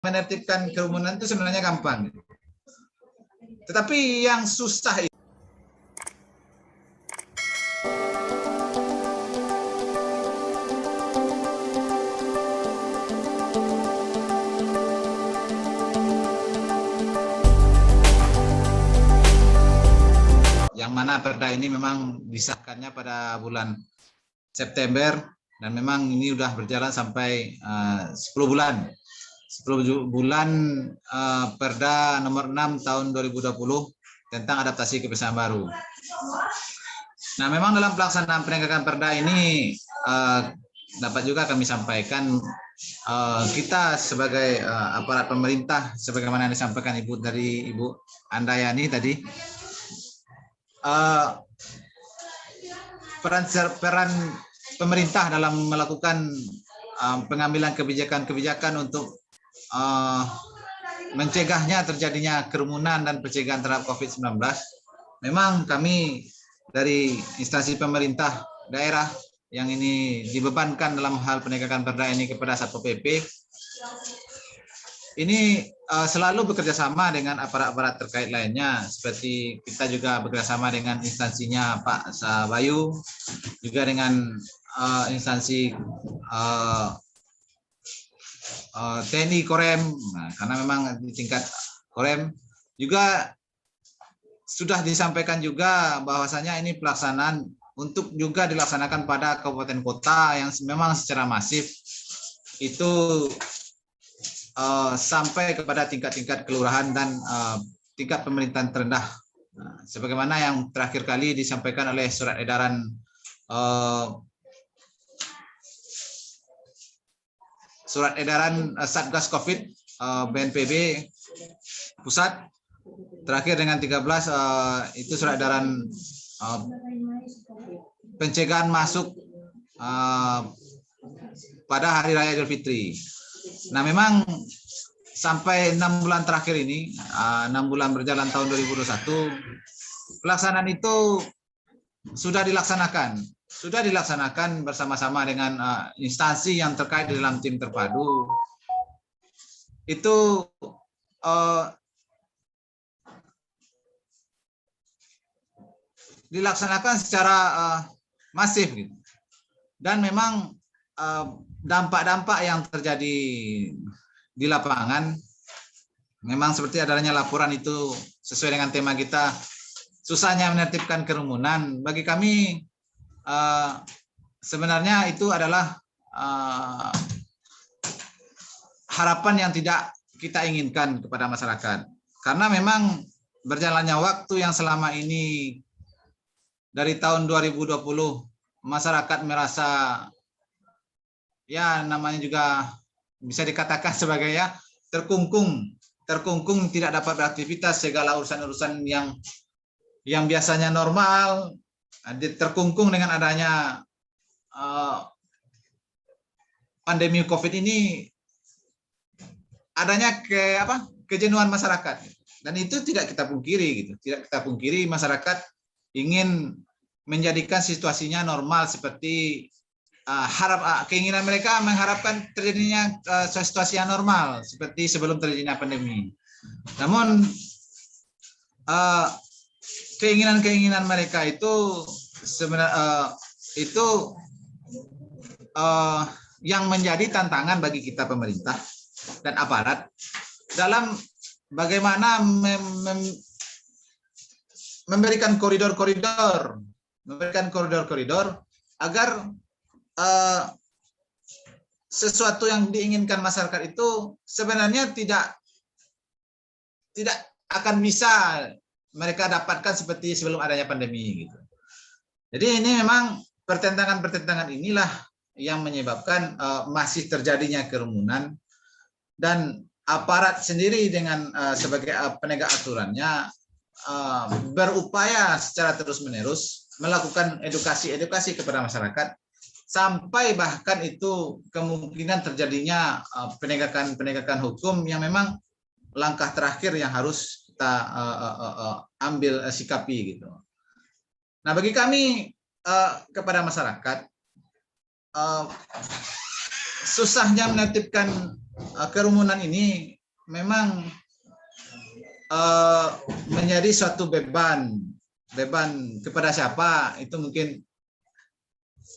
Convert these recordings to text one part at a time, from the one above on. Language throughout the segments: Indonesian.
menertibkan kerumunan itu sebenarnya gampang. Tetapi yang susah itu yang mana perda ini memang disahkannya pada bulan September dan memang ini sudah berjalan sampai 10 bulan. 10 bulan Perda nomor 6 tahun 2020 tentang adaptasi kebiasaan baru. Nah, memang dalam pelaksanaan penegakan Perda ini dapat juga kami sampaikan kita sebagai aparat pemerintah, sebagaimana yang disampaikan Ibu Andayani tadi, peran pemerintah dalam melakukan pengambilan kebijakan-kebijakan untuk mencegahnya terjadinya kerumunan dan pencegahan terhadap COVID-19. Memang kami dari instansi pemerintah daerah yang ini dibebankan dalam hal penegakan perda ini kepada Satpol PP, ini selalu bekerjasama dengan aparat-aparat terkait lainnya, seperti kita juga bekerjasama dengan instansinya Pak Sabayu, juga dengan instansi TNI Korem, karena memang di tingkat Korem juga sudah disampaikan juga bahwasanya ini pelaksanaan untuk juga dilaksanakan pada kabupaten kota yang memang secara masif itu sampai kepada tingkat-tingkat kelurahan dan tingkat pemerintahan terendah. Sebagaimana yang terakhir kali disampaikan oleh surat edaran Satgas Covid BNPB pusat terakhir dengan 13 itu surat edaran pencegahan masuk pada hari raya Idul Fitri. Nah, memang sampai 6 bulan terakhir ini, 6 bulan berjalan tahun 2021, pelaksanaan itu sudah dilaksanakan bersama-sama dengan instansi yang terkait di dalam tim terpadu. Itu dilaksanakan secara masif gitu. Dan memang dampak-dampak yang terjadi di lapangan memang seperti adanya laporan itu sesuai dengan tema kita, susahnya menertibkan kerumunan. Bagi kami sebenarnya itu adalah harapan yang tidak kita inginkan kepada masyarakat, karena memang berjalannya waktu yang selama ini dari tahun 2020 masyarakat merasa ya namanya juga bisa dikatakan sebagai ya terkungkung tidak dapat beraktivitas, segala urusan-urusan yang biasanya normal terkungkung dengan adanya pandemi COVID ini, adanya kejenuhan masyarakat, dan itu tidak kita pungkiri masyarakat ingin menjadikan situasinya normal seperti keinginan mereka mengharapkan terjadinya situasi yang normal seperti sebelum terjadinya pandemi. Namun keinginan mereka itu sebenarnya yang menjadi tantangan bagi kita pemerintah dan aparat dalam bagaimana memberikan koridor-koridor agar sesuatu yang diinginkan masyarakat itu sebenarnya tidak akan bisa mereka dapatkan seperti sebelum adanya pandemi gitu. Jadi ini memang pertentangan inilah yang menyebabkan masih terjadinya kerumunan, dan aparat sendiri dengan sebagai penegak aturannya berupaya secara terus-menerus melakukan edukasi kepada masyarakat, sampai bahkan itu kemungkinan terjadinya penegakan hukum yang memang langkah terakhir yang harus kita ambil sikapi gitu. Nah, bagi kami kepada masyarakat, susahnya menertibkan kerumunan ini memang menjadi suatu beban kepada siapa itu mungkin,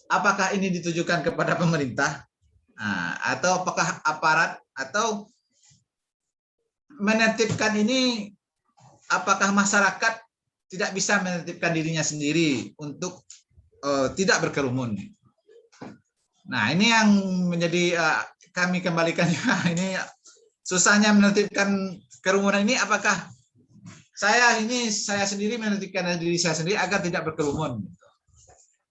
apakah ini ditujukan kepada pemerintah atau apakah aparat, atau menertibkan ini apakah masyarakat tidak bisa menertibkan dirinya sendiri untuk tidak berkerumun. Nah, ini yang menjadi kami kembalikan juga, ini susahnya menertibkan kerumunan ini. Apakah saya sendiri menertibkan diri saya sendiri agar tidak berkerumun.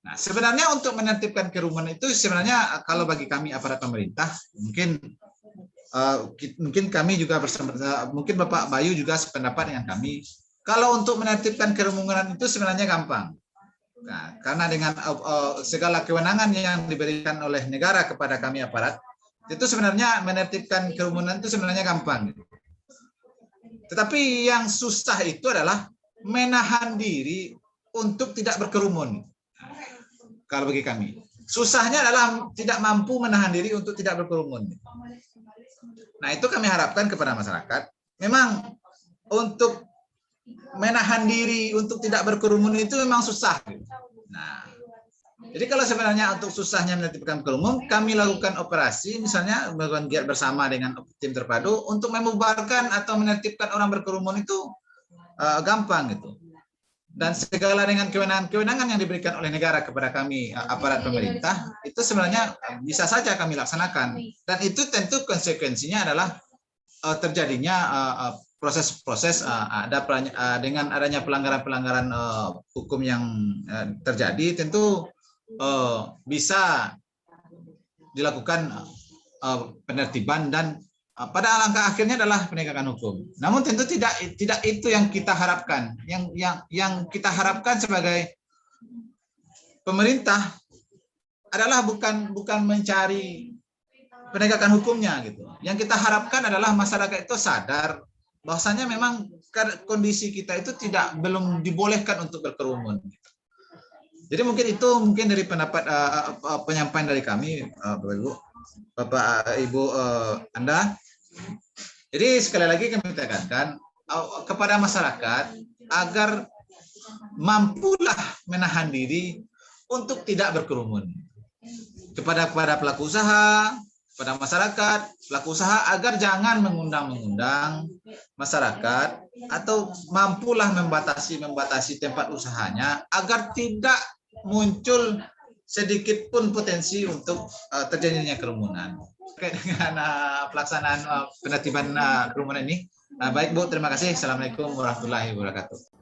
Nah, sebenarnya untuk menertibkan kerumunan itu sebenarnya kalau bagi kami aparat pemerintah, mungkin kami juga bersama, mungkin Bapak Bayu juga sependapat dengan kami. Kalau untuk menertibkan kerumunan itu sebenarnya gampang. Nah, karena dengan segala kewenangan yang diberikan oleh negara kepada kami aparat, itu sebenarnya menertibkan kerumunan itu sebenarnya gampang. Tetapi yang susah itu adalah menahan diri untuk tidak berkerumun. Kalau bagi kami, susahnya adalah tidak mampu menahan diri untuk tidak berkerumun. Nah, itu kami harapkan kepada masyarakat. Memang untuk menahan diri untuk tidak berkerumun itu memang susah. Nah, jadi kalau sebenarnya untuk susahnya menertibkan kerumunan, kami lakukan operasi, misalnya melakukan giat bersama dengan tim terpadu untuk membubarkan atau menertibkan orang berkerumun itu gampang gitu. Dan segala dengan kewenangan yang diberikan oleh negara kepada kami aparat pemerintah itu sebenarnya bisa saja kami laksanakan. Dan itu tentu konsekuensinya adalah terjadinya proses-proses dengan adanya pelanggaran-pelanggaran hukum yang terjadi, tentu bisa dilakukan penertiban dan pada langkah akhirnya adalah penegakan hukum. Namun tentu tidak itu yang kita harapkan. Yang kita harapkan sebagai pemerintah adalah bukan mencari penegakan hukumnya gitu. Yang kita harapkan adalah masyarakat itu sadar bahwasanya memang kondisi kita itu belum dibolehkan untuk berkerumun. Jadi mungkin dari pendapat penyampaian dari kami, Bapak Ibu Anda. Jadi sekali lagi kami tekankan kepada masyarakat agar mampulah menahan diri untuk tidak berkerumun. Kepada pelaku usaha, pada masyarakat, pelaku usaha agar jangan mengundang masyarakat atau mampulah membatasi tempat usahanya agar tidak muncul sedikit pun potensi untuk terjadinya kerumunan. Terkait dengan pelaksanaan penertiban kerumunan ini. Baik Bu, terima kasih. Assalamualaikum warahmatullahi wabarakatuh.